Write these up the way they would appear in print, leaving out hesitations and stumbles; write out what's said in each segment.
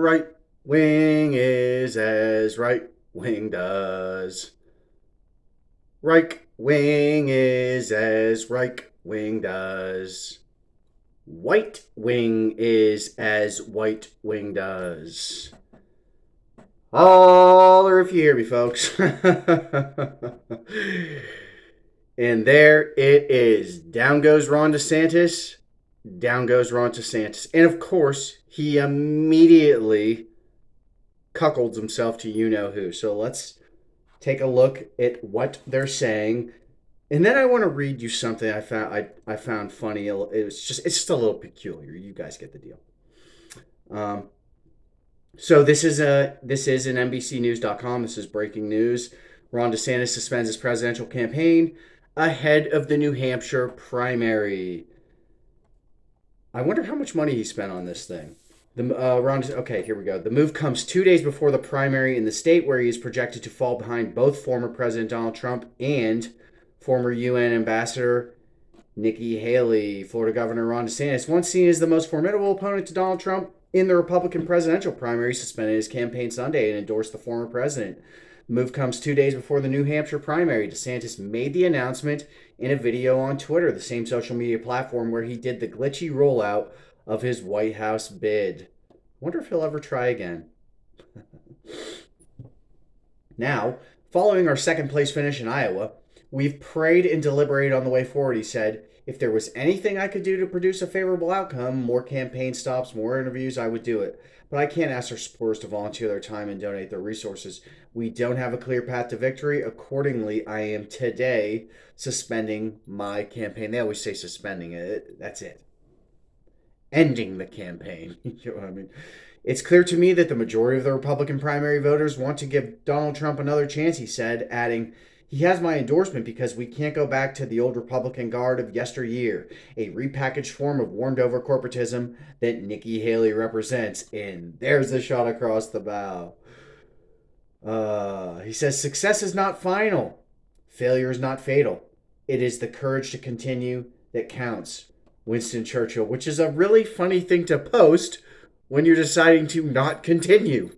right wing is as right wing does. Right wing is as right wing does. White wing is as white wing does. Holler if you hear me, folks. And there it is. Down goes Ron DeSantis. Down goes Ron DeSantis. And of course, he immediately cuckolds himself to you know who. So let's take a look at what they're saying. And then I want to read you something I found funny. It's just a little peculiar. You guys get the deal. Um, so this is an NBCNews.com. This is breaking news. Ron DeSantis suspends his presidential campaign ahead of the New Hampshire primary. I wonder how much money he spent on this thing. Okay, here we go. The move comes 2 days before the primary in the state, where he is projected to fall behind both former President Donald Trump and former UN Ambassador Nikki Haley. Florida Governor Ron DeSantis, once seen as the most formidable opponent to Donald Trump in the Republican presidential primary, suspended his campaign Sunday and endorsed the former president. The move comes 2 days before the New Hampshire primary. DeSantis made the announcement in a video on Twitter, the same social media platform where he did the glitchy rollout of his White House bid. Wonder if he'll ever try again. Now, following our second place finish in Iowa, we've prayed and deliberated on the way forward, he said. If there was anything I could do to produce a favorable outcome, more campaign stops, more interviews, I would do it. But I can't ask our supporters to volunteer their time and donate their resources. We don't have a clear path to victory. Accordingly, I am today suspending my campaign. They always say suspending it. That's it. Ending the campaign. You know what I mean? It's clear to me that the majority of the Republican primary voters want to give Donald Trump another chance, he said, adding, he has my endorsement because we can't go back to the old Republican guard of yesteryear, a repackaged form of warmed over corporatism that Nikki Haley represents. And there's the shot across the bow. He says, success is not final. Failure is not fatal. It is the courage to continue that counts. Winston Churchill, which is a really funny thing to post when you're deciding to not continue.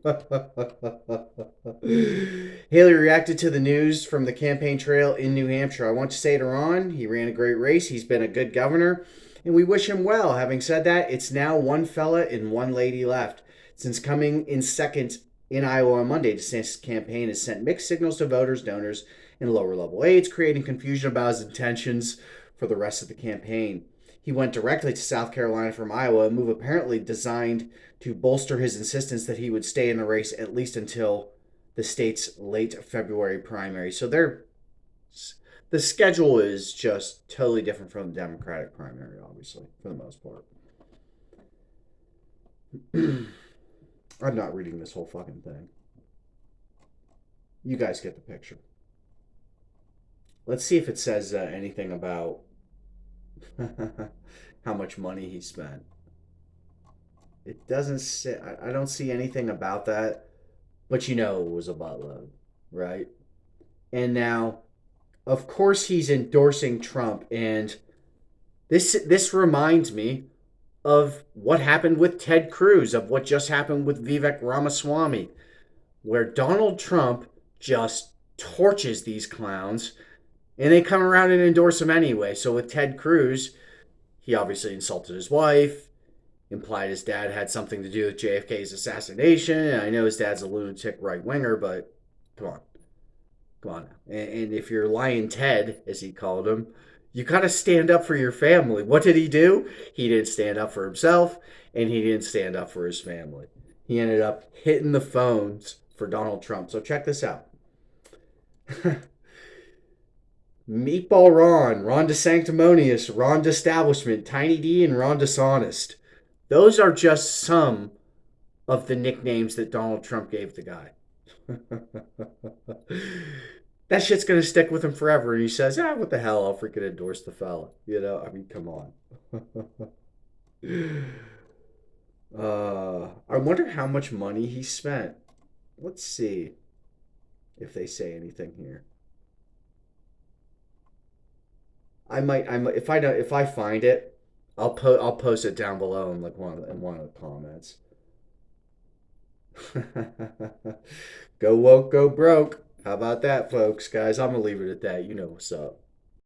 Haley reacted to the news from the campaign trail in New Hampshire. I want to say to Ron, he ran a great race. He's been a good governor, and we wish him well. Having said that, it's now one fella and one lady left. Since coming in second in Iowa on Monday, DeSantis' campaign has sent mixed signals to voters, donors, and lower-level aides, creating confusion about his intentions for the rest of the campaign. He went directly to South Carolina from Iowa, a move apparently designed to bolster his insistence that he would stay in the race at least until the state's late February primary. So the schedule is just totally different from the Democratic primary, obviously, for the most part. I'm not reading this whole fucking thing. You guys get the picture. Let's see if it says anything about how much money he spent. It doesn't say, I don't see anything about that, but you know it was a buttload, right? And now, of course, he's endorsing Trump, and this reminds me of what happened with Ted Cruz, of what just happened with Vivek Ramaswamy, where Donald Trump just torches these clowns, and they come around and endorse him anyway. So with Ted Cruz, he obviously insulted his wife, implied his dad had something to do with JFK's assassination. And I know his dad's a lunatic right-winger, but come on. Come on now. And if you're Lion Ted, as he called him, you gotta stand up for your family. What did he do? He didn't stand up for himself, and he didn't stand up for his family. He ended up hitting the phones for Donald Trump. So check this out. Meatball Ron DeSanctimonious, Ron DeStablishment, Tiny D, and Ron Dishonest. Those are just some of the nicknames that Donald Trump gave the guy. That shit's going to stick with him forever. And he says, what the hell? I'll freaking endorse the fella. You know, I mean, come on. I wonder how much money he spent. Let's see if they say anything here. I might if I find it, I'll post it down below in like one of the comments. Go woke, go broke. How about that, folks? Guys, I'm going to leave it at that. You know what's up.